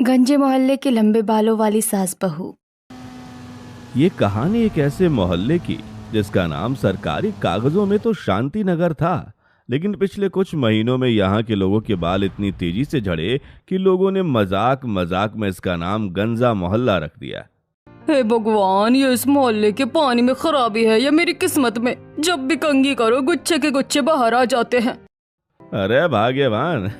गंजे मोहल्ले के लंबे बालों वाली सास बहू। ये कहानी एक ऐसे मोहल्ले की जिसका नाम सरकारी कागजों में तो शांति नगर था, लेकिन पिछले कुछ महीनों में यहाँ के लोगों के बाल इतनी तेजी से झड़े कि लोगों ने मजाक मजाक में इसका नाम गंजा मोहल्ला रख दिया। हे भगवान, ये इस मोहल्ले के पानी में खराबी है या मेरी किस्मत में? जब भी कंघी करो गुच्छे के गुच्छे बाहर आ जाते हैं। अरे भाग्यवान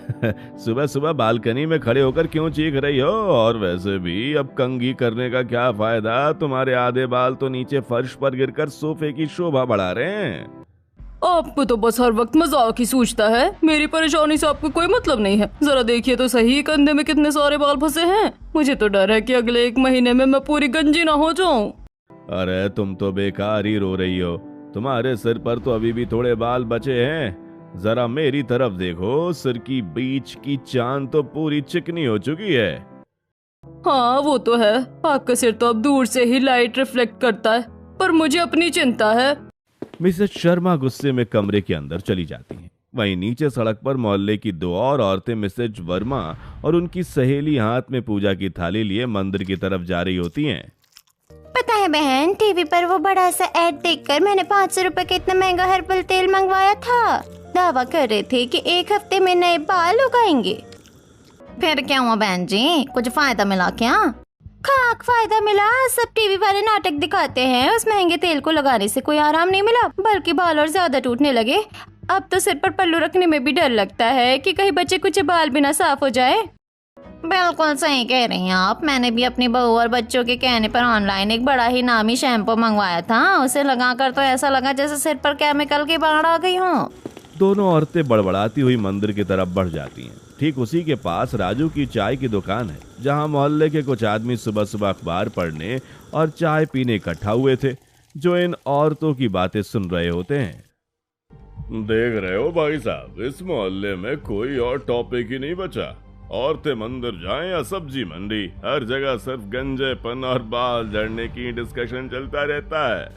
सुबह सुबह बालकनी में खड़े होकर क्यों चीख रही हो? और वैसे भी अब कंघी करने का क्या फायदा? तुम्हारे आधे बाल तो नीचे फर्श पर गिरकर सोफे की शोभा बढ़ा रहे हैं। आपको तो बस हर वक्त मजाक ही सूझता है। मेरी परेशानी से आपको कोई मतलब नहीं है। जरा देखिए तो सही, कंधे में कितने सारे बाल फंसे हैं। मुझे तो डर है कि अगले 1 महीने में मैं पूरी गंजी ना हो जाऊं। अरे तुम तो बेकार ही रो रही हो। तुम्हारे सिर पर तो अभी भी थोड़े बाल बचे हैं। जरा मेरी तरफ देखो, सिर की बीच की चांद तो पूरी चिकनी हो चुकी है। हाँ वो तो है, आपका सिर तो अब दूर से ही लाइट रिफ्लेक्ट करता है, पर मुझे अपनी चिंता है। मिसेस शर्मा गुस्से में कमरे के अंदर चली जाती हैं। वहीं नीचे सड़क पर मोहल्ले की 2 और औरतें मिसेज वर्मा और उनकी सहेली हाथ में पूजा की थाली लिए मंदिर की तरफ जा रही होती हैं। पता है बहन, टीवी पर वो बड़ा सा ऐड देखकर मैंने 500 रुपए का इतना महंगा हर्बल तेल मंगवाया था। दावा कर रहे थे कि 1 हफ्ते में नए बाल उगाएंगे। फिर क्या हुआ बहन जी, कुछ फायदा मिला क्या? खाक फायदा मिला। सब टीवी वाले नाटक दिखाते हैं, उस महंगे तेल को लगाने से कोई आराम नहीं मिला, बल्कि बाल और ज्यादा टूटने लगे। अब तो सिर पर पल्लू रखने में भी डर लगता है कि कहीं बचे कुछ बाल भी ना साफ हो जाए। बिल्कुल सही कह रही हैं आप। मैंने भी अपनी बहू और बच्चों के कहने पर ऑनलाइन एक बड़ा ही नामी शैम्पू मंगवाया था। उसे लगाकर तो ऐसा लगा जैसे सिर पर केमिकल की बाढ़ आ गई हो। दोनों औरतें बड़बड़ाती हुई मंदिर की तरफ बढ़ जाती हैं। ठीक उसी के पास राजू की चाय की दुकान है, जहां मोहल्ले के कुछ आदमी सुबह सुबह अखबार पढ़ने और चाय पीने इकट्ठा हुए थे, जो इन औरतों की बातें सुन रहे होते हैं। देख रहे हो भाई साहब, इस मोहल्ले में कोई और टॉपिक ही नहीं बचा। औरतें मंदिर जाएं या सब्जी मंडी, हर जगह सिर्फ गंजेपन और बाल झड़ने की डिस्कशन चलता रहता है।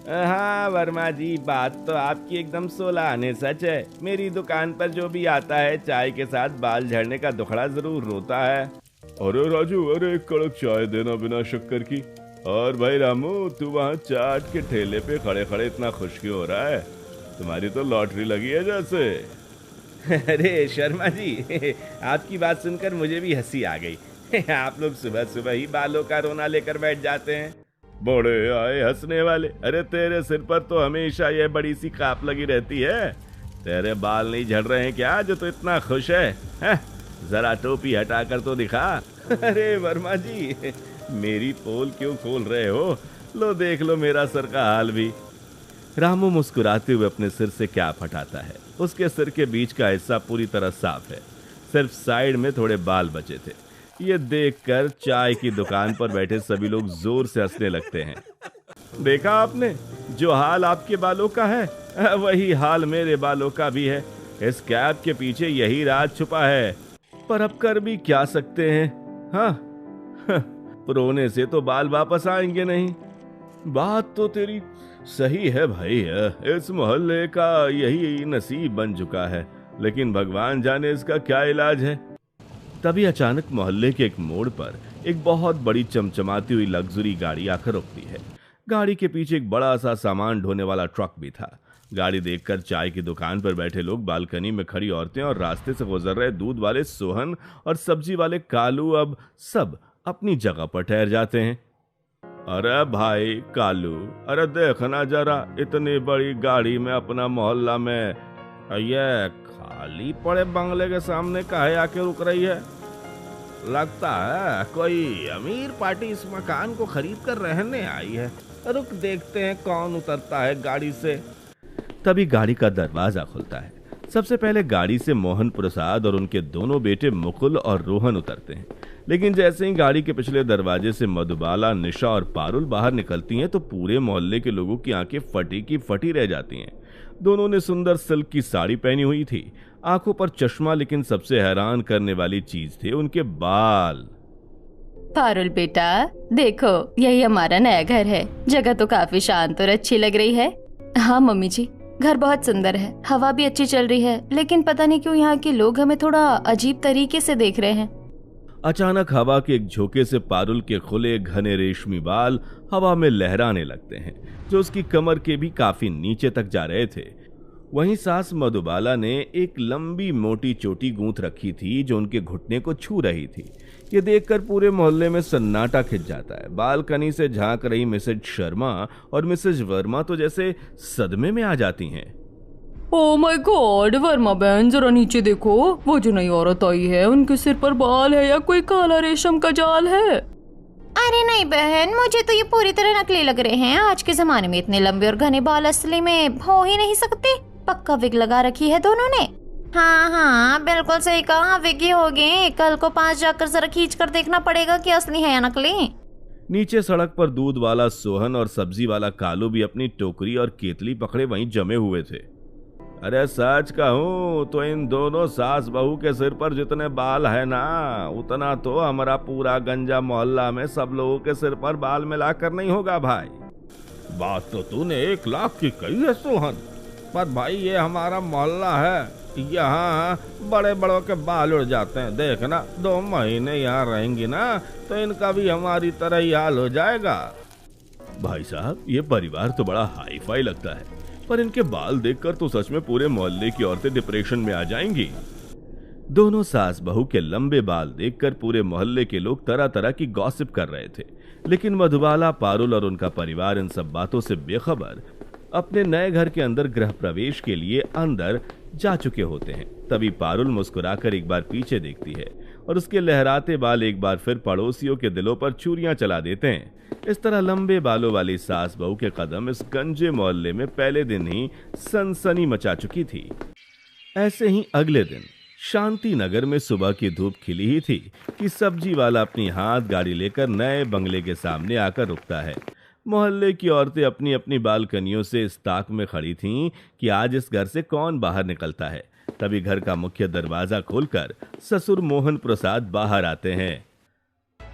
हाँ वर्मा जी, बात तो आपकी एकदम 16 आने सच है। मेरी दुकान पर जो भी आता है चाय के साथ बाल झड़ने का दुखड़ा जरूर रोता है। अरे राजू, अरे एक कड़क चाय देना बिना शक्कर की। और भाई रामू, तू वहाँ चाट के ठेले पे खड़े खड़े इतना खुश क्यों हो रहा है? तुम्हारी तो लॉटरी लगी है जैसे। अरे शर्मा जी, आपकी बात सुनकर मुझे भी हंसी आ गई। आप लोग सुबह सुबह ही बालों का रोना लेकर बैठ जाते हैं। बड़े आए हंसने वाले। अरे तेरे सिर पर तो हमेशा ये बड़ी सी काप लगी रहती है। तेरे बाल नहीं झड़ रहे हैं क्या जो तो इतना खुश है? जरा टोपी हटाकर तो दिखा। अरे वर्मा जी, मेरी पोल क्यों खोल रहे हो? लो देख लो मेरा सर का हाल भी। रामू मुस्कुराते हुए अपने सिर से कैप हटाता है। उसके सिर के बीच का हिस्सा पूरी तरह साफ है, सिर्फ साइड में थोड़े बाल बचे थे। ये देखकर चाय की दुकान पर बैठे सभी लोग जोर से हंसने लगते हैं। देखा आपने, जो हाल आपके बालों का है वही हाल मेरे बालों का भी है। इस कैप के पीछे यही राज छुपा है, पर अब कर भी क्या सकते हैं? हाँ रोने से तो बाल वापस आएंगे नहीं। बात तो तेरी सही है भाई, इस मोहल्ले का यही नसीब बन चुका है, लेकिन भगवान जाने इसका क्या इलाज है। तभी अचानक मोहल्ले के एक मोड़ पर एक बहुत बड़ी चमचमाती हुई लग्जरी गाड़ी आकर रुकती है। गाड़ी के पीछे एक बड़ा सा सामान ढोने वाला ट्रक भी था। गाड़ी देखकर चाय की दुकान पर बैठे लोग, बालकनी में खड़ी औरतें और रास्ते से गुजर रहे दूध वाले सोहन और सब्जी वाले कालू अब सब अपनी जगह पर ठहर जाते हैं। अरे भाई कालू, अरे देखना जरा, इतनी बड़ी गाड़ी में अपना मोहल्ला में ये खाली पड़े बंगले के सामने काहे आके रुक रही है? लगता है कोई अमीर पार्टी इस मकान को खरीद कर रहने आई है। रुक देखते हैं कौन उतरता है गाड़ी से। तभी गाड़ी का दरवाजा खुलता है। सबसे पहले गाड़ी से मोहन प्रसाद और उनके दोनों बेटे मुकुल और रोहन उतरते हैं, लेकिन जैसे ही गाड़ी के पिछले दरवाजे से मधुबाला, निशा और पारुल बाहर निकलती हैं तो पूरे मोहल्ले के लोगों की आंखें फटी की फटी रह जाती हैं। दोनों ने सुंदर सिल्क की साड़ी पहनी हुई थी, आंखों पर चश्मा, लेकिन सबसे हैरान करने वाली चीज थे उनके बाल। पारुल बेटा देखो, यही हमारा नया घर है। जगह तो काफी शांत और अच्छी लग रही है। हाँ मम्मी जी, घर बहुत सुंदर है, हवा भी अच्छी चल रही है, लेकिन पता नहीं क्यों यहाँ के लोग हमें थोड़ा अजीब तरीके से देख रहे हैं। अचानक हवा के एक झोंके से पारुल के खुले घने रेशमी बाल हवा में लहराने लगते हैं, जो उसकी कमर के भी काफी नीचे तक जा रहे थे। वहीं सास मधुबाला ने एक लंबी मोटी चोटी गूंथ रखी थी जो उनके घुटने को छू रही थी। ये देखकर पूरे मोहल्ले में सन्नाटा खिंच जाता है। बालकनी से झांक रही मिसेज शर्मा और मिसेज वर्मा तो जैसे सदमे में आ जाती हैं। ओह माय गॉड, वर्मा बहन जरा नीचे देखो, वो जो नई औरत आई है उनके सिर पर बाल है या कोई काला रेशम का जाल है? अरे नहीं बहन, मुझे तो ये पूरी तरह नकली लग रहे हैं। आज के जमाने में इतने लंबे और घने बाल असली में हो ही नहीं सकते। पक्का विग लगा रखी है दोनों ने। हाँ हाँ बिल्कुल सही कहा, विग ही होगी। कल को पास जाकर जरा खींच कर देखना पड़ेगा कि असली है या नकली। नीचे सड़क पर दूध वाला सोहन और सब्जी वाला कालू भी अपनी टोकरी और केतली पकड़े वहीं जमे हुए थे। अरे सच कहूं तो इन दोनों सास बहू के सिर पर जितने बाल है ना, उतना तो हमारा पूरा गंजा मोहल्ला में सब लोगों के सिर पर बाल मिलाकर नहीं होगा भाई। बात तो तूने 1 लाख की कही है सोहन, पर भाई ये हमारा मोहल्ला है, यहाँ बड़े बड़ों के बाल उड़ जाते हैं। देखना 2 महीने यहाँ रहेंगी ना तो इनका भी हमारी तरह ही हाल हो जाएगा। भाई साहब ये परिवार तो बड़ा हाई फाई लगता है, पर इनके बाल देखकर तो सच में पूरे मोहल्ले की औरतें डिप्रेशन में आ जाएंगी। दोनों सास बहू के लंबे बाल देखकर पूरे मोहल्ले के लोग तरह तरह की गॉसिप कर रहे थे, लेकिन मधुबाला, पारुल और उनका परिवार इन सब बातों से बेखबर अपने नए घर के अंदर गृह प्रवेश के लिए अंदर जा चुके होते हैं। तभी पारुल मुस्कुराकर एक बार पीछे देखती है और उसके लहराते बाल एक बार फिर पड़ोसियों के दिलों पर छुरियां चला देते हैं। इस तरह लंबे बालों वाली सास बहू के कदम इस गंजे मोहल्ले में पहले दिन ही सनसनी मचा चुकी थी। ऐसे ही अगले दिन शांति नगर में सुबह की धूप खिली ही थी कि सब्जी वाला अपनी हाथ गाड़ी लेकर नए बंगले के सामने आकर रुकता है। मोहल्ले की औरतें अपनी अपनी बालकनियों से इस ताक में खड़ी थीं कि आज इस घर से कौन बाहर निकलता है। तभी घर का मुख्य दरवाजा खोलकर ससुर मोहन प्रसाद बाहर आते हैं।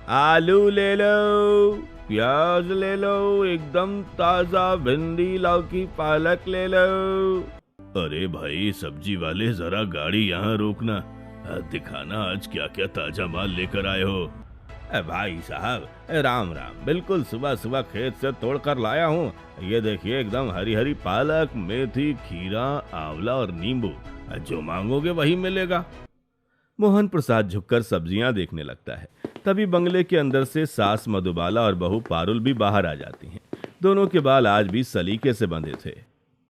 आलू ले लो, प्याज ले लो, एकदम ताजा भिंडी, लौकी, पालक ले लो। अरे भाई सब्जी वाले, जरा गाड़ी यहाँ रोकना, दिखाना आज क्या क्या ताजा माल लेकर आए हो। भाई साहब राम राम, बिल्कुल सुबह सुबह खेत से तोड़ कर लाया हूँ। ये देखिए एकदम हरी हरी पालक, मेथी, खीरा, आंवला और नींबू, जो मांगोगे वही मिलेगा। मोहन प्रसाद झुककर सब्जियां देखने लगता है। तभी बंगले के अंदर से सास मधुबाला और बहू पारुल भी बाहर आ जाती हैं। दोनों के बाल आज भी सलीके से बंधे थे।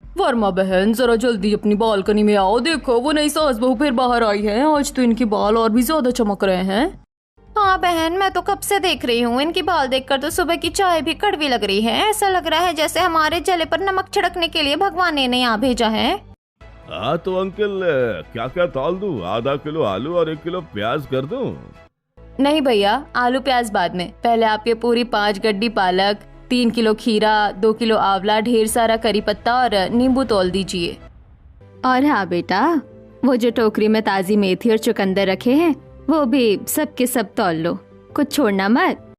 वर्मा बहन जरा जल्दी अपनी बालकनी में आओ, देखो वो नई सास बहू फिर बाहर आई है। आज तो इनके बाल और भी ज्यादा चमक रहे हैं। हाँ बहन, मैं तो कब से देख रही हूँ। इनकी बाल देखकर तो सुबह की चाय भी कड़वी लग रही है। ऐसा लग रहा है जैसे हमारे जले पर नमक छिड़कने के लिए भगवान ने इन्हें यहाँ भेजा है। हाँ तो अंकल क्या क्या तौल दूं? आधा किलो आलू और 1 किलो प्याज कर दूं? नहीं भैया, आलू प्याज बाद में। पहले आप ये पूरी 5 गड्डी पालक, 3 किलो खीरा, 2 किलो आंवला, ढेर सारा करी पत्ता और नींबू तौल दीजिए। और हाँ बेटा, वो जो टोकरी में ताजी मेथी और चुकंदर रखे हैं वो भी सब के सब तौल लो, कुछ छोड़ना मत।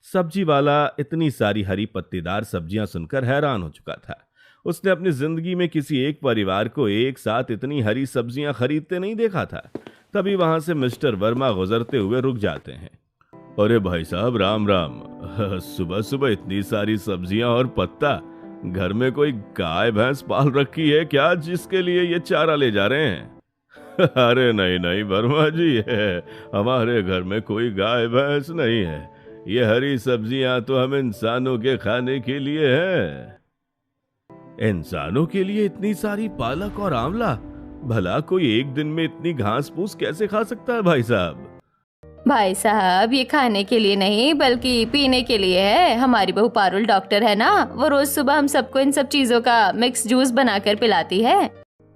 सब्जी वाला इतनी सारी हरी पत्तेदार सब्जियां सुनकर हैरान हो चुका था। उसने अपनी जिंदगी में किसी एक परिवार को एक साथ इतनी हरी सब्जियां खरीदते नहीं देखा था। तभी वहां से मिस्टर वर्मा गुजरते हुए रुक जाते हैं। अरे भाई साहब राम राम, सुबह सुबह इतनी सारी सब्जियां और पत्ता, घर में कोई गाय भैंस पाल रखी है क्या जिसके लिए ये चारा ले जा रहे हैं? अरे नहीं नहीं वर्मा जी, है हमारे घर में कोई गाय भैंस नहीं है। ये हरी सब्जियां तो हम इंसानों के खाने के लिए है। इंसानों के लिए इतनी सारी पालक और आंवला? भला कोई एक दिन में इतनी घास फूस कैसे खा सकता है भाई साहब? भाई साहब ये खाने के लिए नहीं बल्कि पीने के लिए है। हमारी बहू पारुल डॉक्टर है ना, वो रोज सुबह हम सबको इन सब चीजों का मिक्स जूस बनाकर पिलाती है।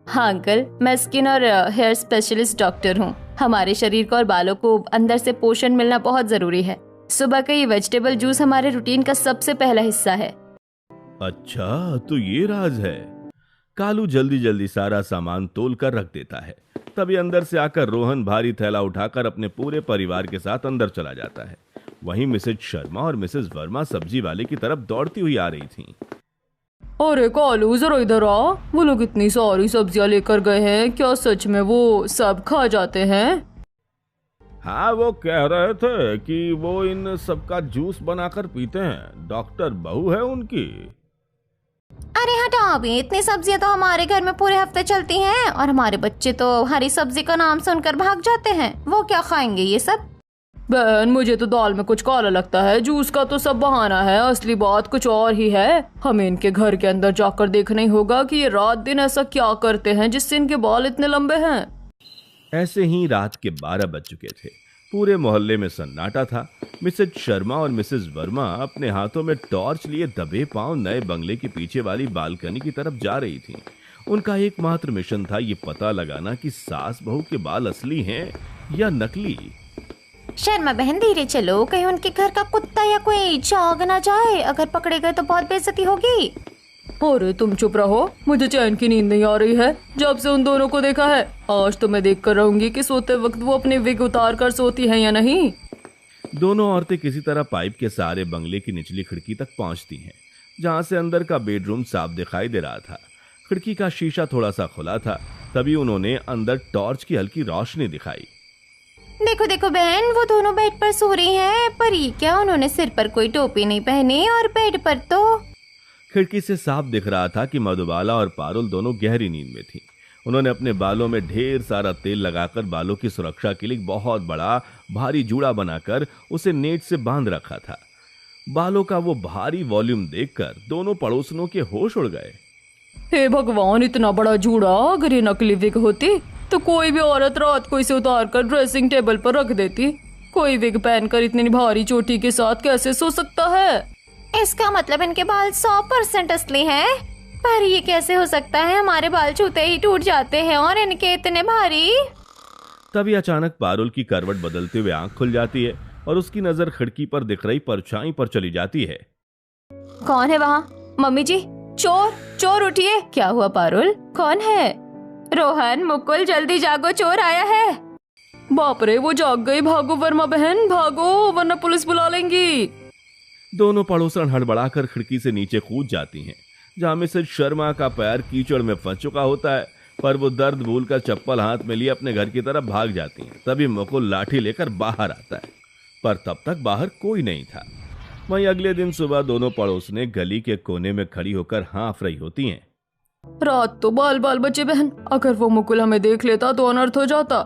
हाँ अंकल, मैं स्किन और हेयर स्पेशलिस्ट डॉक्टर हूँ। हमारे शरीर को और बालों को अंदर से पोषण मिलना बहुत जरूरी है। सुबह का ये वेजिटेबल जूस हमारे रूटीन का सबसे पहला हिस्सा है। अच्छा तो ये राज है। कालू जल्दी जल्दी सारा सामान तोल कर रख देता है। तभी अंदर से आकर रोहन भारी थैला उठाकर अपने पूरे परिवार के साथ अंदर चला जाता है। वहीं मिसेज शर्मा और मिसेज वर्मा सब्जी वाले की तरफ दौड़ती हुई आ रही थीं। अरे कालू जरा इधर आ, वो लोग इतनी सारी सब्जियां लेकर गए हैं, क्या सच में वो सब खा जाते हैं? हाँ, वो कह रहे थे कि वो इन सबका जूस बनाकर पीते हैं। डॉक्टर बहू है उनकी। अरे हटाओ अभी, इतनी सब्जियां तो हमारे घर में पूरे हफ्ते चलती हैं और हमारे बच्चे तो हरी सब्जी का नाम सुनकर भाग जाते हैं। वो क्या खाएंगे ये सब? बहन, मुझे तो दाल में कुछ काला लगता है। जूस का तो सब बहाना है, असली बात कुछ और ही है। हमें इनके घर के अंदर जाकर देखना ही होगा कि ये रात दिन ऐसा क्या करते हैं जिससे इनके बाल इतने लंबे हैं। ऐसे ही रात के 12 बज चुके थे। पूरे मोहल्ले में सन्नाटा था। मिसेज शर्मा और मिसेज वर्मा अपने हाथों में टॉर्च लिए दबे पांव नए बंगले के पीछे वाली बालकनी की तरफ जा रही थीं। उनका एकमात्र मिशन था ये पता लगाना कि सास बहू के बाल असली हैं या नकली। शर्मा बहन धीरे चलो, कहीं उनके घर का कुत्ता या कोई जाग ना जाए। अगर पकड़े गए तो बहुत बेइज्जती होगी। अरे तुम चुप रहो, मुझे चैन की नींद नहीं आ रही है जब से उन दोनों को देखा है। आज तो मैं देख कर रहूंगी कि सोते वक्त वो अपने विग उतार कर सोती हैं या नहीं। दोनों औरतें किसी तरह पाइप के सहारे बंगले की निचली खिड़की तक पहुंचती हैं, जहां से अंदर का बेडरूम साफ दिखाई दे रहा था। खिड़की का शीशा थोड़ा सा खुला था। तभी उन्होंने अंदर टॉर्च की हल्की रोशनी दिखाई। देखो देखो बहन, वो दोनों बेड पर सो रही हैं। पर ये क्या, उन्होंने सिर पर कोई टोपी नहीं पहनी और बेड पर तो। खिड़की से साफ दिख रहा था कि मधुबाला और पारुल दोनों गहरी नींद में थीं। उन्होंने अपने बालों में ढेर सारा तेल लगाकर बालों की सुरक्षा के लिए बहुत बड़ा भारी जूड़ा बनाकर उसे नेट से बांध रखा था। बालों का वो भारी वॉल्यूम देखकर दोनों पड़ोसनों के होश उड़ गए। हे भगवान, इतना बड़ा जूड़ा! अगर ये नकली विग होती तो कोई भी औरत रात को इसे उतार कर ड्रेसिंग टेबल पर रख देती। कोई विग पहनकर इतनी भारी चोटी के साथ कैसे सो सकता है? इसका मतलब इनके बाल 100% असली हैं। पर ये कैसे हो सकता है? हमारे बाल छूते ही टूट जाते हैं और इनके इतने भारी। तभी अचानक पारुल की करवट बदलते हुए आंख खुल जाती है और उसकी नजर खिड़की पर दिख रही परछाई पर चली जाती है। कौन है वहाँ? मम्मी जी, चोर चोर उठिए। क्या हुआ पारुल, कौन है? रोहन, मुकुल, जल्दी जागो, चोर आया है। बाप रे, वो जाग गई। भागो वर्मा बहन, भागो वरना पुलिस बुला लेंगी। दोनों पड़ोसन हड़बड़ाकर खिड़की से नीचे कूद जाती हैं, जहां मिसेज शर्मा का पैर कीचड़ में फंस चुका होता है। पर वो दर्द भूलकर चप्पल हाथ में लिए अपने घर की तरफ भाग जाती हैं। तभी मुकुल लाठी लेकर बाहर आता है, पर तब तक बाहर कोई नहीं था। वहीं अगले दिन सुबह दोनों पड़ोसने गली के कोने में खड़ी होकर हाँफ रही होती हैं। रात तो बाल बाल बचे बहन, अगर वो मुकुल हमें देख लेता तो अनर्थ हो जाता।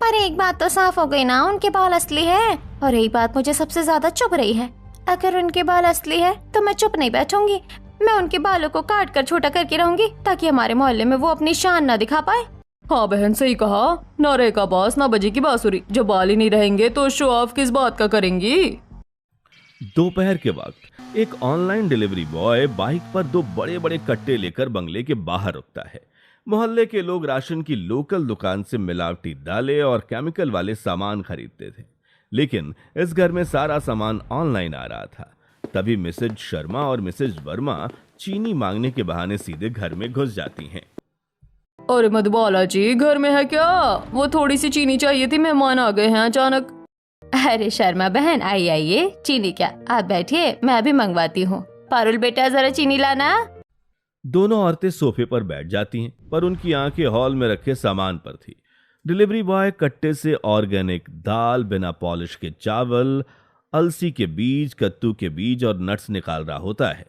पर एक बात तो साफ हो गई ना, उनके बाल असली है। और यही बात मुझे सबसे ज्यादा चुभ रही है। अगर उनके बाल असली है तो मैं चुप नहीं बैठूंगी। मैं उनके बालों को काट कर छोटा करके रहूंगी ताकि हमारे मोहल्ले में वो अपनी शान न दिखा पाए। हाँ बहन, सही कहा। ना रहेगा बास ना बजेगी बांसुरी। जब बाल ही नहीं रहेंगे तो शो ऑफ किस बात का करेंगी? दोपहर के वक्त एक ऑनलाइन डिलीवरी बॉय बाइक पर 2 बड़े बड़े कट्टे लेकर बंगले के बाहर रुकता है। मोहल्ले के लोग राशन की लोकल दुकान से मिलावटी दालें और केमिकल वाले सामान खरीदते थे, लेकिन इस घर में सारा सामान ऑनलाइन आ रहा था। तभी मिसेज शर्मा और मिसेज वर्मा चीनी मांगने के बहाने सीधे घर में घुस जाती हैं। अरे मधुबाला जी, घर में है क्या? वो थोड़ी सी चीनी चाहिए थी, मेहमान आ गए हैं अचानक। अरे शर्मा बहन, आइए। चीनी क्या, आप बैठिए, मैं अभी मंगवाती हूँ। पारुल बेटा, जरा चीनी लाना। दोनों औरतें सोफे पर बैठ जाती हैं, पर उनकी आंखें हॉल में रखे सामान पर थी। डिलीवरी बॉय कट्टे से ऑर्गेनिक दाल, बिना पॉलिश के चावल, अलसी के बीज, कद्दू के बीज और नट्स निकाल रहा होता है।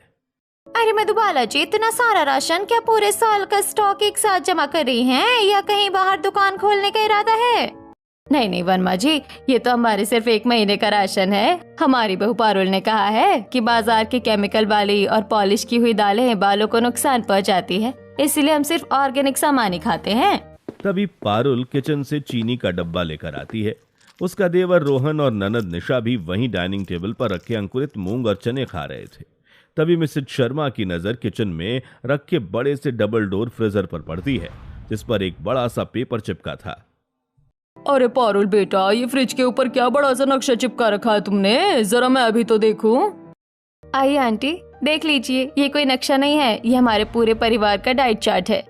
अरे मधुबाला जी, इतना सारा राशन क्या पूरे साल का स्टॉक एक साथ जमा कर रही हैं या कहीं बाहर दुकान खोलने का इरादा है? नहीं वर्मा जी, ये तो हमारे सिर्फ 1 महीने का राशन है। हमारी बहू पारुल ने कहा है कि बाजार के केमिकल वाली और पॉलिश की हुई दालें बालों को नुकसान पहुंचाती है, इसलिए हम सिर्फ ऑर्गेनिक सामान ही खाते हैं। तभी पारुल किचन से चीनी का डब्बा लेकर आती है। उसका देवर रोहन और ननद निशा भी वहीं डाइनिंग टेबल पर रखे अंकुरित मूंग और चने खा रहे थे। तभी मिसेज शर्मा की नजर किचन में रखे बड़े से डबल डोर फ्रीजर पर पड़ती है, जिस पर एक बड़ा सा पेपर चिपका था। अरे पारुल बेटा, ये फ्रिज के ऊपर क्या बड़ा सा नक्शा चिपका रखा है तुमने? जरा मैं अभी तो देखूं। आइए आंटी, देख लीजिए। ये कोई नक्शा नहीं है, ये हमारे पूरे परिवार का डाइट चार्ट है।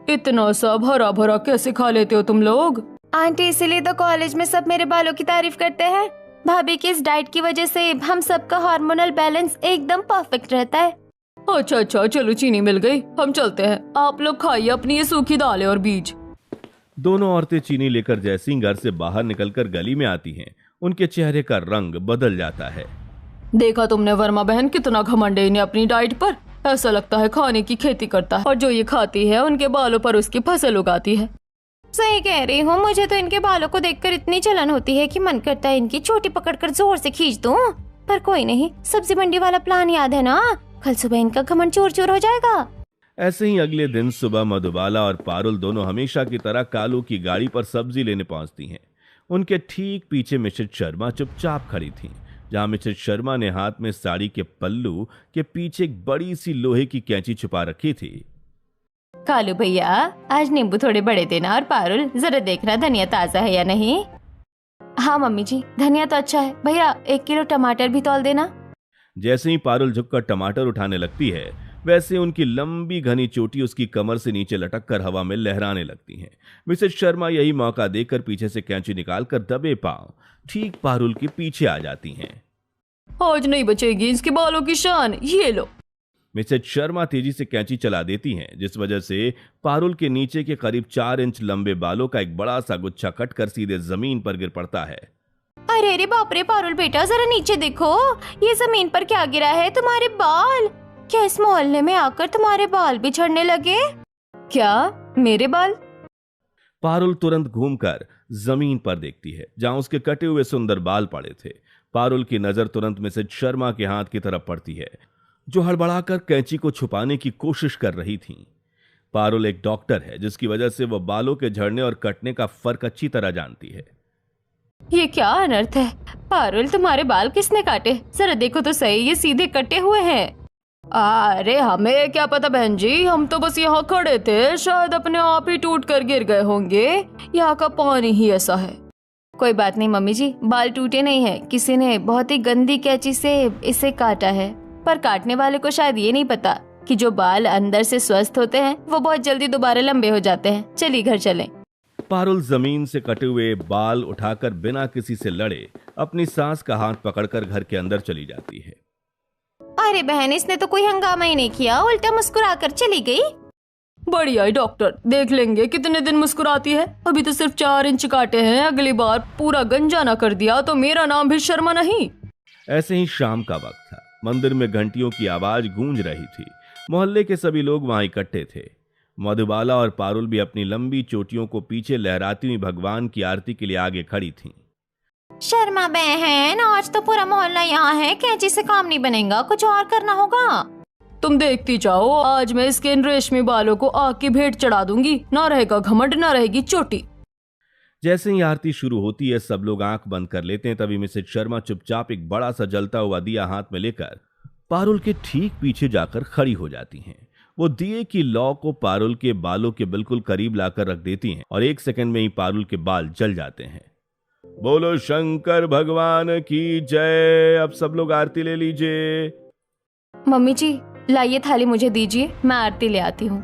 इतना सब हरा भरा कैसे खा लेते हो तुम लोग? आंटी, इसीलिए तो कॉलेज में सब मेरे बालों की तारीफ करते हैं। भाभी की इस डाइट की वजह से हम सबका हार्मोनल बैलेंस एकदम परफेक्ट रहता है। अच्छा, चलो चीनी मिल गई, हम चलते हैं। आप लोग खाइए अपनी ये सूखी दालें और बीज। दोनों औरतें चीनी लेकर जैसे ही घर से बाहर निकलकर गली में आती हैं, उनके चेहरे का रंग बदल जाता है। देखा तुमने वर्मा बहन, कितना घमंड है इन्हें अपनी डाइट पर। ऐसा लगता है खाने की खेती करता है और जो ये खाती है उनके बालों पर उसकी फसल उगाती है। सही कह रही हूँ, मुझे तो इनके बालों को देखकर इतनी जलन होती है कि मन करता है इनकी चोटी पकड़कर जोर से खींच दूं। पर कोई नहीं, सब्जी मंडी वाला प्लान याद है ना, कल सुबह इनका घमंड चूर चूर हो जाएगा। ऐसे ही अगले दिन सुबह मधुबाला और पारुल दोनों हमेशा की तरह कालू की गाड़ी पर सब्जी लेने पहुंचती हैं। उनके ठीक पीछे मिसेज शर्मा चुपचाप खड़ी थीं, जहां मिसेज शर्मा ने हाथ में साड़ी के पल्लू के पीछे एक बड़ी सी लोहे की कैंची छुपा रखी थी। कालू भैया, आज नींबू थोड़े बड़े देना, और पारुल जरा देखना धनिया ताजा है या नहीं। हाँ मम्मी जी, धनिया तो अच्छा है। भैया 1 किलो टमाटर भी तौल देना। जैसे ही पारुल झुककर टमाटर उठाने लगती है, वैसे उनकी लंबी घनी चोटी उसकी कमर से नीचे लटक कर हवा में लहराने लगती हैं। मिसेज शर्मा यही मौका देकर पीछे से कैंची निकालकर दबे पांव ठीक पारुल के पीछे आ जाती हैं। आज नहीं बचेगी इसके बालों की शान, ये लो। मिसेज शर्मा तेजी से कैंची चला देती हैं, जिस वजह से पारुल के नीचे के करीब 4 इंच लंबे बालों का एक बड़ा सा गुच्छा कटकर सीधे जमीन पर गिर पड़ता है। अरे रे बाप रे पारुल बेटा, जरा नीचे देखो, ये जमीन पर क्या गिरा है? तुम्हारे बाल। क्या इस मोहल्ले में आकर तुम्हारे बाल भी झड़ने लगे? क्या मेरे बाल? पारुल तुरंत घूमकर जमीन पर देखती है, जहां उसके कटे हुए सुंदर बाल पड़े थे। पारुल की नजर तुरंत मिसेज शर्मा के हाथ की तरफ पड़ती है, जो हड़बड़ाकर कैंची को छुपाने की कोशिश कर रही थीं। पारुल एक डॉक्टर है, जिसकी वजह से वह बालों के झड़ने और कटने का फर्क अच्छी तरह जानती है। ये क्या अनर्थ है? पारुल, तुम्हारे बाल किसने काटे? जरा देखो तो सही, ये सीधे कटे हुए हैं। अरे हमें क्या पता बहन जी, हम तो बस यहाँ खड़े थे, शायद अपने आप ही टूट कर गिर गए होंगे। यहाँ का पानी ही ऐसा है। कोई बात नहीं मम्मी जी, बाल टूटे नहीं है, किसी ने बहुत ही गंदी कैंची से इसे काटा है। पर काटने वाले को शायद ये नहीं पता कि जो बाल अंदर से स्वस्थ होते हैं वो बहुत जल्दी दोबारा लंबे हो जाते हैं। चलिए घर चलें। पारुल जमीन से कटे हुए बाल उठाकर बिना किसी से लड़े अपनी सास का हाथ पकड़कर घर के अंदर चली जाती है। अरे बहन, इसने तो कोई हंगामा ही नहीं किया, उल्टा मुस्कुराकर चली गई। बढ़िया है डॉक्टर, देख लेंगे कितने दिन मुस्कुराती है। अभी तो सिर्फ 4 इंच काटे हैं, अगली बार पूरा गंजा ना कर दिया तो मेरा नाम भी शर्मा नहीं। ऐसे ही शाम का वक्त था। मंदिर में घंटियों की आवाज गूंज रही थी। मोहल्ले के सभी लोग वहां इकट्ठे थे। मधुबाला और पारुल भी अपनी लंबी चोटियों को पीछे लहराती हुई भगवान की आरती के लिए आगे खड़ी थीं। शर्मा बहन, आज तो पूरा मोहल्ला यहाँ है, कैंची से काम नहीं बनेगा, कुछ और करना होगा। तुम देखती जाओ, आज मैं इसके इन रेशमी बालों को आग की भेंट चढ़ा दूंगी। ना रहेगा घमंड, ना रहेगी चोटी। जैसे ही आरती शुरू होती है, सब लोग आंख बंद कर लेते हैं। तभी मिसेज शर्मा चुपचाप एक बड़ा सा जलता हुआ दिया हाथ में लेकर पारुल के ठीक पीछे जाकर खड़ी हो जाती हैं। वो दिए की लौ को पारुल के बालों के बिल्कुल करीब लाकर रख देती हैं और 1 सेकंड में ही पारुल के बाल जल जाते हैं। बोलो शंकर भगवान की जय। अब सब लोग आरती ले लीजिए। मम्मी जी, लाइए थाली मुझे दीजिए, मैं आरती ले आती हूँ।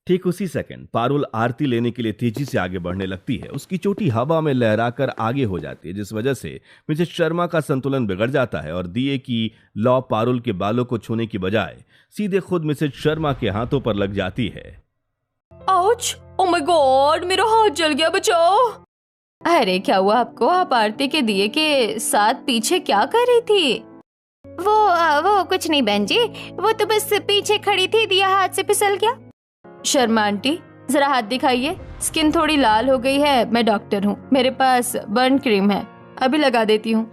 ठीक उसी सेकंड पारुल आरती लेने के लिए तेजी से आगे बढ़ने लगती है। उसकी चोटी हवा में लहराकर आगे हो जाती है, जिस वजह से मिसेज शर्मा का संतुलन बिगड़ जाता है और दिए की लौ पारुल के बालों को छूने की बजाय सीधे खुद मिसेज शर्मा के हाथों पर लग जाती है। आउच! ओह माय गॉड, मेरा हाथ जल गया, बचाओ। अरे क्या हुआ आपको? आप आरती के दिए के साथ पीछे क्या कर रही थी? वो कुछ नहीं बहन जी, वो तो बस पीछे खड़ी थी, दिया हाथ से फिसल गया। शर्मा आंटी, जरा हाथ दिखाइए। स्किन थोड़ी लाल हो गई है। मैं डॉक्टर हूँ, मेरे पास बर्न क्रीम है, अभी लगा देती हूँ।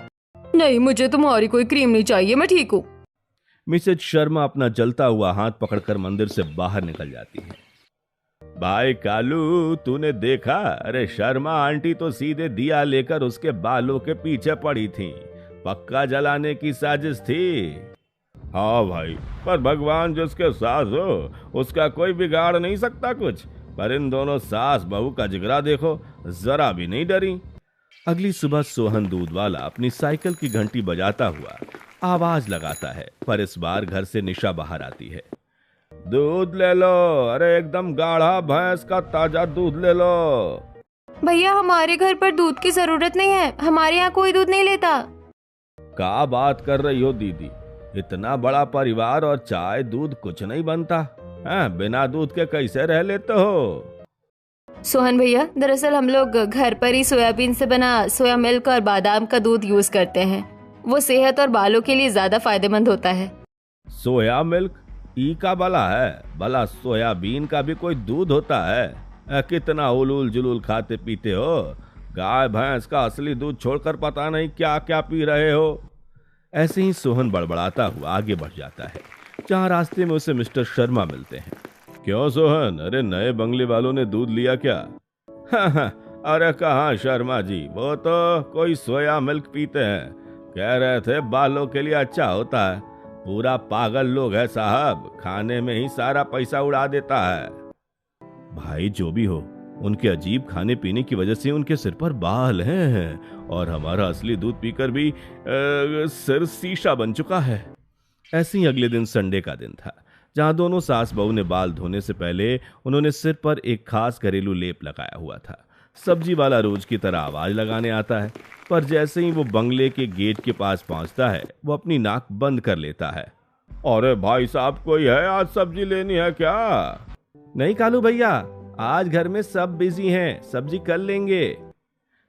नहीं, मुझे तुम्हारी कोई क्रीम नहीं चाहिए, मैं ठीक हूँ। मिसेज शर्मा अपना जलता हुआ हाथ पकड़कर मंदिर से बाहर निकल जाती है। भाई कालू, तूने देखा? अरे शर्मा आंटी तो सीधे दिया लेकर उसके बालों के पीछे पड़ी थी। पक्का जलाने की साजिश थी। हाँ भाई, पर भगवान जिसके सास हो उसका कोई बिगाड़ नहीं सकता कुछ। पर इन दोनों सास बहू का जिगरा देखो, जरा भी नहीं डरी। अगली सुबह सोहन दूध वाला अपनी साइकिल की घंटी बजाता हुआ आवाज लगाता है, पर इस बार घर से निशा बाहर आती है। दूध ले लो, अरे एकदम गाढ़ा भैंस का ताजा दूध ले लो। भैया, हमारे घर पर दूध की जरूरत नहीं है, हमारे यहाँ कोई दूध नहीं लेता। क्या बात कर रही हो दीदी? इतना बड़ा परिवार और चाय दूध कुछ नहीं बनता? बिना दूध के कैसे रह लेते हो? सोहन भैया, दरअसल हम लोग घर पर ही सोयाबीन से बना सोया मिल्क और बादाम का दूध यूज करते हैं। वो सेहत और बालों के लिए ज्यादा फायदेमंद होता है। सोया मिल्क ई का भला है? भला सोयाबीन का भी कोई दूध होता है? कितना उलूल जुलूल खाते पीते हो। गाय भैंस का असली दूध छोड़कर पता नहीं क्या क्या पी रहे हो। ऐसे ही सोहन बड़बड़ाता हुआ आगे बढ़ जाता है, जहाँ रास्ते में उसे मिस्टर शर्मा मिलते हैं। क्यों सोहन, अरे नए बंगले वालों ने दूध लिया क्या? अरे कहाँ शर्मा जी, वो तो कोई सोया मिल्क पीते हैं, कह रहे थे बालों के लिए अच्छा होता है। पूरा पागल लोग है साहब, खाने में ही सारा पैसा उड़ा देता है। भाई जो भी हो, उनके अजीब खाने पीने की वजह से उनके सिर पर बाल हैं और हमारा असली दूध पीकर भी सिर शीशा बन चुका है। ऐसे ही अगले दिन संडे का दिन था, जहां दोनों सास बहू ने बाल धोने से पहले उन्होंने सिर पर एक खास घरेलू लेप लगाया हुआ था। सब्जी वाला रोज की तरह आवाज लगाने आता है, पर जैसे ही वो बंगले के गेट के पास पहुंचता है, वो अपनी नाक बंद कर लेता है। अरे भाई साहब, कोई है? आज सब्जी लेनी है क्या? नहीं कालू भैया, आज घर में सब बिजी हैं, सब्जी कल लेंगे।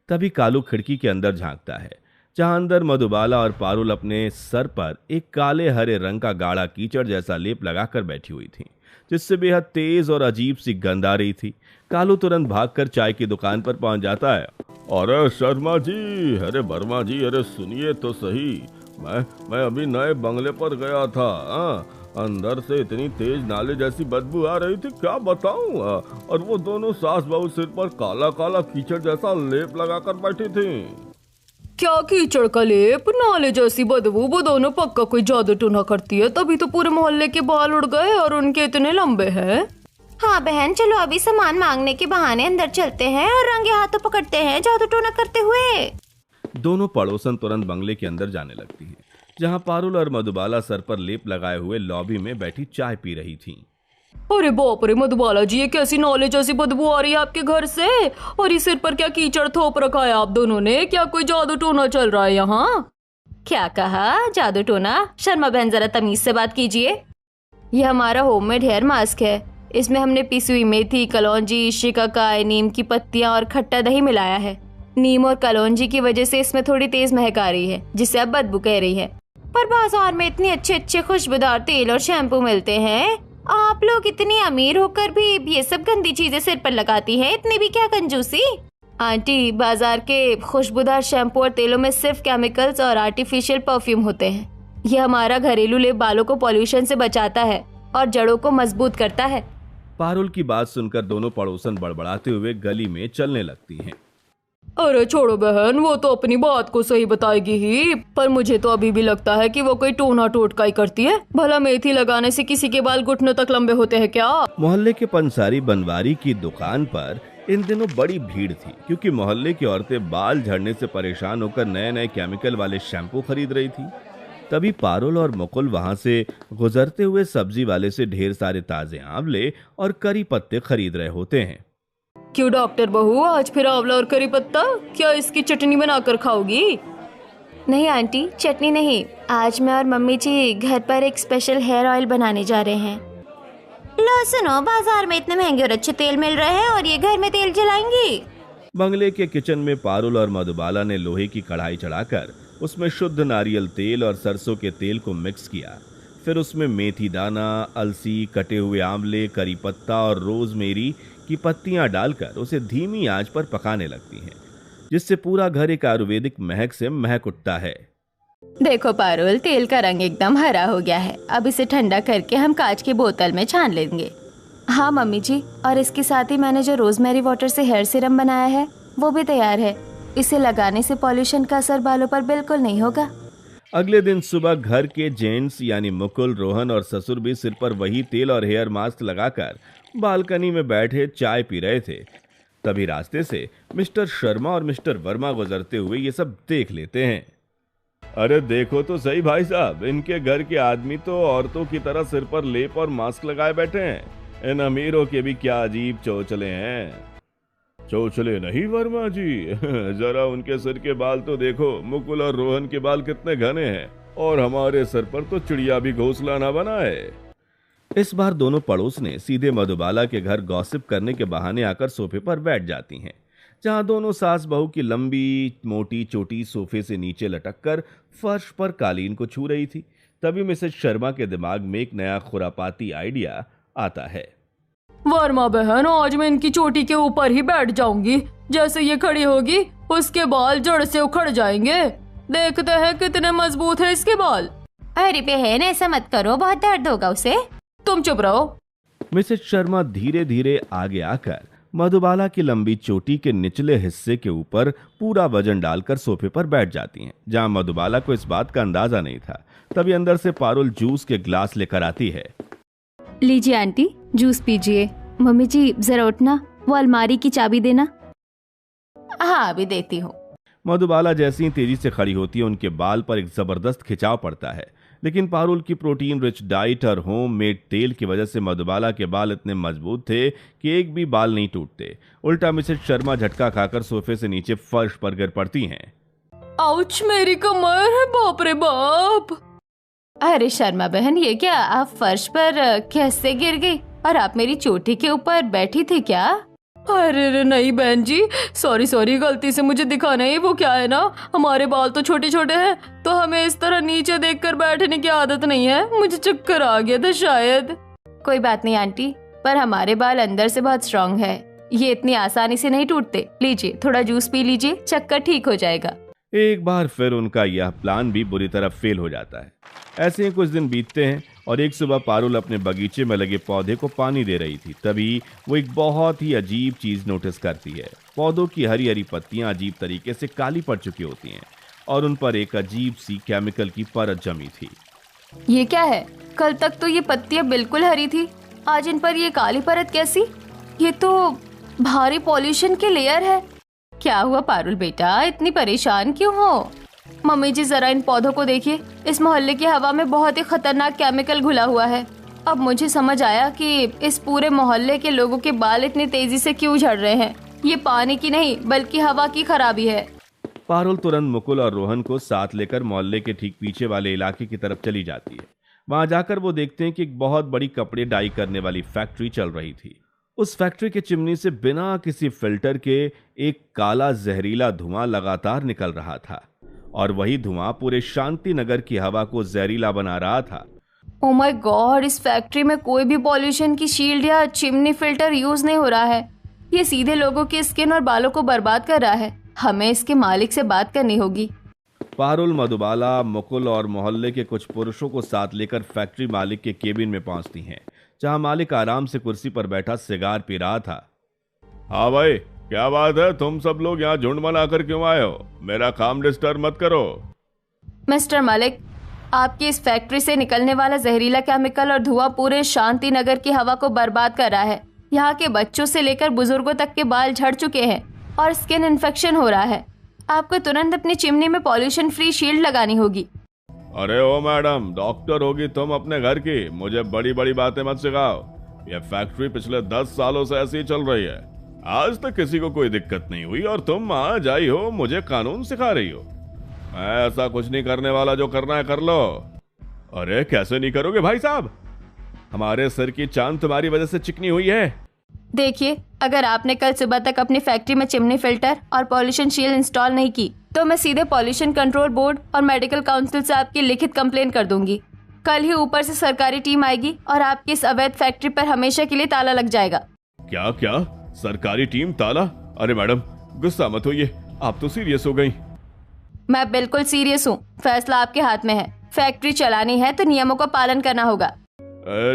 तभी कालू खिड़की के अंदर झांकता है, जहां अंदर मधुबाला और पारुल अपने सर पर एक काले हरे रंग का गाढ़ा कीचड़ जैसा लेप लगाकर बैठी हुई थी, जिससे बेहद तेज और अजीब सी गंध आ रही थी। कालू तुरंत भागकर चाय की दुकान पर पहुंच जाता है। अरे शर्मा जी, अरे वर्मा जी, अरे सुनिए तो सही, मैं अभी नए बंगले पर गया था। अंदर से इतनी तेज नाले जैसी बदबू आ रही थी, क्या बताऊं। और वो दोनों सास बहू सिर पर काला काला कीचड़ जैसा लेप लगाकर बैठी थी। क्या कीचड़ का लेप, नाले जैसी बदबू? वो दोनों पक्का कोई जादू टूना करती है, तभी तो पूरे मोहल्ले के बाल उड़ गए और उनके इतने लंबे हैं। हाँ बहन, चलो अभी सामान मांगने के बहाने अंदर चलते हैं और रंगे हाथों पकड़ते हैं जादू टोना करते हुए। दोनों पड़ोसन तुरंत बंगले के अंदर जाने लगती हैं, जहां पारुल और मधुबाला सर पर लेप लगाए हुए लॉबी में बैठी चाय पी रही थीं। अरे बाप रे मधुबाला जी, ये कैसी नाले जैसी बदबू आ रही है आपके घर से? और इस सिर पर क्या कीचड़ थोप रखा है आप दोनों ने? क्या कोई जादू टोना चल रहा है यहाँ? क्या कहा? जादू टोना? शर्मा बहन, जरा तमीज से बात कीजिए। ये हमारा होममेड हेयर मास्क है। इसमें हमने पिसी हुई मेथी, कलौंजी, शिकाकाई, नीम की पत्तियां और खट्टा दही मिलाया है। नीम और कलौंजी की वजह से इसमें थोड़ी तेज महक आ रही है, जिसे अब बदबू कह रही है। पर बाजार में इतने अच्छे अच्छे खुशबूदार तेल और शैम्पू मिलते हैं, आप लोग इतनी अमीर होकर भी ये सब गंदी चीजें सिर पर लगाती हैं, इतनी भी क्या कंजूसी। आंटी, बाजार के खुशबूदार शैम्पू और तेलों में सिर्फ केमिकल्स और आर्टिफिशियल परफ्यूम होते हैं। ये हमारा घरेलू लेप बालों को पॉल्यूशन से बचाता है और जड़ों को मजबूत करता है। पारुल की बात सुनकर दोनों पड़ोसन बड़बड़ाते हुए गली में चलने लगती हैं। अरे छोड़ो बहन, वो तो अपनी बात को सही बताएगी ही, पर मुझे तो अभी भी लगता है कि वो कोई टोना टोटका ही करती है। भला मेथी लगाने से किसी के बाल घुटनों तक लंबे होते हैं क्या? मोहल्ले के पंसारी बनवारी की दुकान पर इन दिनों बड़ी भीड़ थी, क्योंकि मोहल्ले की औरतें बाल झड़ने से परेशान होकर नए नए केमिकल वाले शैम्पू खरीद रही थी। तभी पारुल और मुकुल वहां से गुजरते हुए सब्जी वाले से ढेर सारे ताजे आंवले और करी पत्ते खरीद रहे होते हैं। क्यों डॉक्टर बहू, आज फिर आंवला और करी पत्ता? क्या इसकी चटनी बनाकर खाओगी? नहीं आंटी, चटनी नहीं। आज मैं और मम्मी जी घर पर एक स्पेशल हेयर ऑयल बनाने जा रहे हैं। लो सुनो, बाजार में इतने महंगे और अच्छे तेल मिल रहे हैं और ये घर में तेल जलाएंगी। बंगले के किचन में पारुल और मधुबाला ने लोहे की कढ़ाई चढ़ाकर उसमें शुद्ध नारियल तेल और सरसों के तेल को मिक्स किया। फिर उसमें मेथी दाना, अलसी, कटे हुए आंवले, करी पत्ता और रोजमेरी की पत्तियां डालकर उसे धीमी आंच पर पकाने लगती हैं, जिससे पूरा घर एक आयुर्वेदिक महक से महक उठता है। देखो पारुल, तेल का रंग एकदम हरा हो गया है। अब इसे ठंडा करके हम कांच की बोतल में छान लेंगे। हाँ मम्मी जी, और इसके साथ ही मैंने जो रोजमेरी वाटर से हेयर सीरम बनाया है वो भी तैयार है। इसे लगाने से पॉल्यूशन का असर बालों पर बिल्कुल नहीं होगा। अगले दिन सुबह घर के जेंट्स यानी मुकुल, रोहन और ससुर भी सिर पर वही तेल और हेयर मास्क लगाकर बालकनी में बैठे चाय पी रहे थे। तभी रास्ते से मिस्टर शर्मा और मिस्टर वर्मा गुजरते हुए ये सब देख लेते हैं। अरे देखो तो सही भाई साहब, इनके घर के आदमी तो औरतों की तरह सिर पर लेप और मास्क लगाए बैठे हैं। इन अमीरों के भी क्या अजीब चौचले हैं। चौचले नहीं वर्मा जी, जरा उनके सिर के बाल तो देखो। मुकुल और रोहन के बाल कितने घने हैं और हमारे सर पर तो चिड़िया भी घोंसला ना बनाए। इस बार दोनों पड़ोसने सीधे मधुबाला के घर गॉसिप करने के बहाने आकर सोफे पर बैठ जाती हैं, जहां दोनों सास बहू की लंबी मोटी चोटी सोफे से नीचे लटककर फर्श पर कालीन को छू रही थी। तभी मिसेज शर्मा के दिमाग में एक नया खुरापाती आइडिया आता है। वर्मा बहन, आज मैं इनकी चोटी के ऊपर ही बैठ जाऊंगी। जैसे ये खड़ी होगी उसके बाल जड़ से उखड़ जाएंगे। देखते हैं कितने मजबूत है इसके बाल। अरे बहन, ऐसा मत करो, बहुत दर्द होगा उसे। तुम चुप रहो। मिसेज शर्मा धीरे धीरे आगे आकर मधुबाला की लंबी चोटी के निचले हिस्से के ऊपर पूरा वजन डालकर सोफे पर बैठ जाती हैं, जहां मधुबाला को इस बात का अंदाजा नहीं था। तभी अंदर से पारुल जूस के ग्लास लेकर आती है। लीजिए आंटी, जूस पीजिए। मम्मी जी जरा उठना, वो अलमारी की चाबी देना। हाँ, अभी देती हूँ। मधुबाला जैसी ही तेजी से खड़ी होती है, उनके बाल पर एक जबरदस्त खिंचाव पड़ता है, लेकिन पारुल की प्रोटीन रिच डाइट और होम मेड तेल की वजह से मधुबाला के बाल इतने मजबूत थे कि एक भी बाल नहीं टूटते। उल्टा मिसेज शर्मा झटका खाकर सोफे से नीचे फर्श पर गिर पड़ती हैं। आउच, मेरी कमर है, बाप रे बाप। अरे शर्मा बहन, ये क्या, आप फर्श पर कैसे गिर गई? और आप मेरी चोटी के ऊपर बैठी थी क्या? अरे नहीं बहन जी, सॉरी, गलती से मुझे दिखा नहीं। वो क्या है ना, हमारे बाल तो छोटे छोटे हैं, तो हमें इस तरह नीचे देखकर बैठने की आदत नहीं है। मुझे चक्कर आ गया था शायद। कोई बात नहीं आंटी, पर हमारे बाल अंदर से बहुत स्ट्रांग है, ये इतनी आसानी से नहीं टूटते। लीजिए, थोड़ा जूस पी लीजिए, चक्कर ठीक हो जाएगा। एक बार फिर उनका यह प्लान भी बुरी तरह फेल हो जाता है। ऐसे ही कुछ दिन बीतते हैं और एक सुबह पारुल अपने बगीचे में लगे पौधे को पानी दे रही थी। तभी वो एक बहुत ही अजीब चीज नोटिस करती है। पौधों की हरी हरी पत्तियां अजीब तरीके से काली पड़ चुकी होती हैं और उन पर एक अजीब सी केमिकल की परत जमी थी। ये क्या है? कल तक तो ये पत्तियां बिल्कुल हरी थी, आज इन पर ये काली परत कैसी? ये तो भारी पॉल्यूशन की लेयर है। क्या हुआ पारुल बेटा, इतनी परेशान क्यों हो? मम्मी जी जरा इन पौधों को देखिए, इस मोहल्ले की हवा में बहुत ही खतरनाक केमिकल घुला हुआ है। अब मुझे समझ आया कि इस पूरे मोहल्ले के लोगों के बाल इतनी तेजी से क्यों झड़ रहे हैं। ये पानी की नहीं बल्कि हवा की खराबी है। पारुल तुरंत मुकुल और रोहन को साथ लेकर मोहल्ले के ठीक पीछे वाले इलाके की तरफ चली जाती है। वहां जाकर वो देखते हैं कि एक बहुत बड़ी कपड़े डाई करने वाली फैक्ट्री चल रही थी। उस फैक्ट्री के चिमनी से बिना किसी फिल्टर के एक काला जहरीला धुआं लगातार निकल रहा था और वही धुआं पूरे शांति नगर की हवा को जहरीला बना रहा था। ओह माय गॉड, इस फैक्ट्री में कोई भी पॉल्यूशन की शील्ड या चिमनी फिल्टर यूज नहीं हो रहा है। ये सीधे लोगों की स्किन और बालों को बर्बाद कर रहा है। हमें इसके मालिक से बात करनी होगी। पारुल, मधुबाला, मुकुल और मोहल्ले के कुछ पुरुषों को साथ लेकर फैक्ट्री मालिक के केबिन में पहुंचती हैं, जहां मालिक आराम से कुर्सी पर बैठा सिगार पी रहा था। हाँ भाई, क्या बात है? तुम सब लोग यहाँ झुंड बनाकर क्यों आए हो? मेरा काम डिस्टर्ब मत करो। मिस्टर मालिक, आपकी इस फैक्ट्री से निकलने वाला जहरीला केमिकल और धुआं पूरे शांति नगर की हवा को बर्बाद कर रहा है। यहाँ के बच्चों से लेकर बुजुर्गों तक के बाल झड़ चुके हैं और स्किन इन्फेक्शन हो रहा है। आपको तुरंत अपनी चिमनी में पॉल्यूशन फ्री शील्ड लगानी होगी। अरे ओ मैडम, डॉक्टर होगी तुम अपने घर की, मुझे बड़ी बड़ी बातें मत सिखाओ। यह फैक्ट्री पिछले 10 सालों से ऐसी चल रही है, आज तक किसी को कोई दिक्कत नहीं हुई और तुम आज आई हो मुझे कानून सिखा रही हो। मैं ऐसा कुछ नहीं करने वाला, जो करना है कर लो। अरे कैसे नहीं करोगे भाई साहब? हमारे सर की चांद तुम्हारी वजह से चिकनी हुई है। देखिए, अगर आपने कल सुबह तक अपनी फैक्ट्री में चिमनी फिल्टर और पॉल्यूशन शील्ड इंस्टॉल नहीं की तो मैं सीधे पॉल्यूशन कंट्रोल बोर्ड और मेडिकल काउंसिल से आपकी लिखित कंप्लेन कर दूंगी। कल ही ऊपर से सरकारी टीम आएगी और आपकी इस अवैध फैक्ट्री पर हमेशा के लिए ताला लग जाएगा। क्या क्या? सरकारी टीम ताला? अरे मैडम गुस्सा मत होइए, आप तो सीरियस हो गई। मैं बिल्कुल सीरियस हूँ, फैसला आपके हाथ में है। फैक्ट्री चलानी है तो नियमों का पालन करना होगा।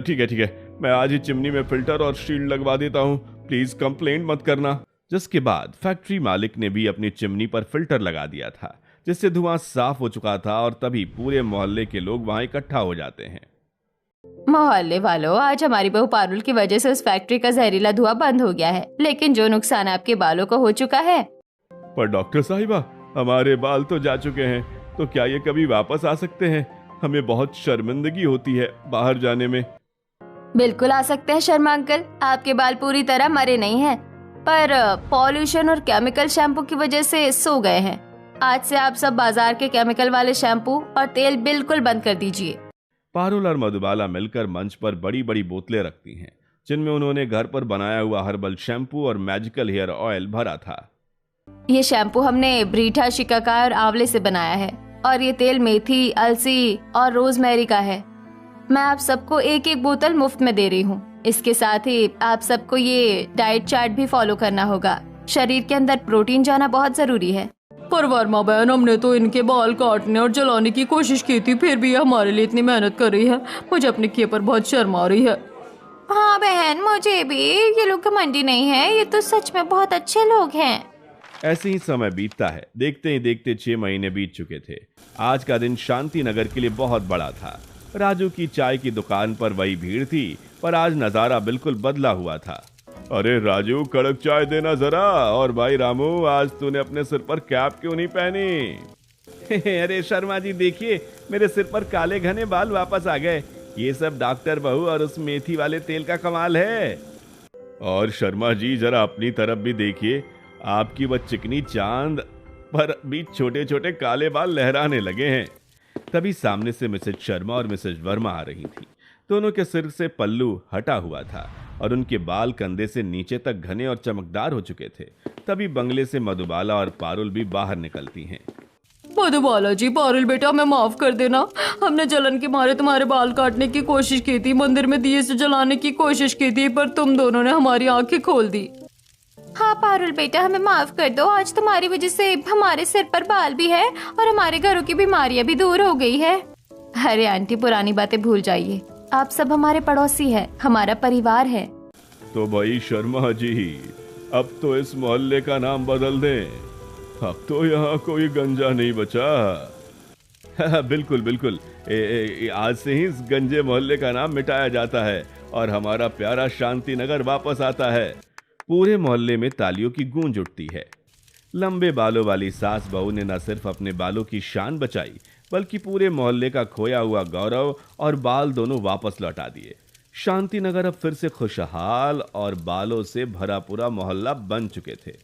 ठीक है, मैं आज ही चिमनी में फिल्टर और शील्ड लगवा देता हूँ, प्लीज कंप्लेंट मत करना। जिसके बाद फैक्ट्री मालिक ने भी अपनी चिमनी पर फिल्टर लगा दिया था, जिससे धुआं साफ हो चुका था और तभी पूरे मोहल्ले के लोग वहां इकट्ठा हो जाते हैं। मोहल्ले वालों, आज हमारी बहू पारुल की वजह से उस फैक्ट्री का जहरीला धुआं बंद हो गया है, लेकिन जो नुकसान आपके बालों को हो चुका है। पर डॉक्टर साहिबा, हमारे बाल तो जा चुके हैं, तो क्या ये कभी वापस आ सकते हैं? हमें बहुत शर्मिंदगी होती है बाहर जाने में। बिल्कुल आ सकते हैं शर्मा अंकल, आपके बाल पूरी तरह मरे नहीं हैं, पर पॉल्यूशन और केमिकल शैम्पू की वजह से सो गए हैं। आज से आप सब बाजार के केमिकल वाले शैम्पू और तेल बिल्कुल बंद कर दीजिए। पारुल और मधुबाला मिलकर मंच पर बड़ी बड़ी बोतलें रखती हैं, जिनमें उन्होंने घर पर बनाया हुआ हर्बल शैम्पू और मैजिकल हेयर ऑयल भरा था। ये शैम्पू हमने ब्रीठा, शिकाकाई और आंवले से बनाया है और ये तेल मेथी, अलसी और रोजमेरी का है। मैं आप सबको एक एक बोतल मुफ्त में दे रही हूँ। इसके साथ ही आप सबको ये डाइट चार्ट भी फॉलो करना होगा। शरीर के अंदर प्रोटीन जाना बहुत जरूरी है। पर वर्मा बहन, हमने तो इनके बाल काटने और जलाने की कोशिश की थी, फिर भी ये हमारे लिए इतनी मेहनत कर रही है। मुझे अपने किए पर बहुत शर्म आ रही है। हाँ बहन, मुझे भी। ये लोग घमंडी नहीं है, ये तो सच में बहुत अच्छे लोग हैं। ऐसे ही समय बीतता है। देखते ही देखते 6 महीने बीत चुके थे। आज का दिन शांति नगर के लिए बहुत बड़ा था। राजू की चाय की दुकान पर वही भीड़ थी, पर आज नजारा बिल्कुल बदला हुआ था। अरे राजू, कड़क चाय देना जरा। और भाई रामू, आज तूने अपने सिर पर कैप क्यों नहीं पहनी? अरे शर्मा जी, देखिए मेरे सिर पर काले घने बाल वापस आ गए। ये सब डॉक्टर बहू और उस मेथी वाले तेल का कमाल है। और शर्मा जी, जरा अपनी तरफ भी देखिए। आपकी वह चिकनी चांद पर भी छोटे छोटे काले बाल लहराने लगे हैं। तभी सामने से मिसेज शर्मा और मिसेज वर्मा आ रही थी। दोनों के सिर से पल्लू हटा हुआ था और उनके बाल कंधे से नीचे तक घने और चमकदार हो चुके थे। तभी बंगले से मधुबाला और पारुल भी बाहर निकलती हैं। मधुबाला जी, पारुल बेटा, हमें माफ कर देना। हमने जलन के मारे तुम्हारे बाल काटने की कोशिश की थी, मंदिर में दिए से जलाने की कोशिश की थी, पर तुम दोनों ने हमारी आंखें खोल दी। हाँ पारुल बेटा, हमें माफ कर दो। आज तुम्हारी वजह से हमारे सिर पर बाल भी है और हमारे घरों की बीमारियां भी दूर हो गई है। अरे आंटी, पुरानी बातें भूल जाइए। आप सब हमारे पड़ोसी है, हमारा परिवार है। तो भाई शर्मा जी, अब तो इस मोहल्ले का नाम बदल दें। अब तो यहाँ कोई गंजा नहीं बचा। बिल्कुल बिल्कुल, आज से ही इस गंजे मोहल्ले का नाम मिटाया जाता है और हमारा प्यारा शांति नगर वापस आता है। पूरे मोहल्ले में तालियों की गूंज उठती है। लंबे बालों वाली सास बहू ने न सिर्फ अपने बालों की शान बचाई, बल्कि पूरे मोहल्ले का खोया हुआ गौरव और बाल दोनों वापस लौटा दिए। शांति नगर अब फिर से खुशहाल और बालों से भरा पूरा मोहल्ला बन चुके थे।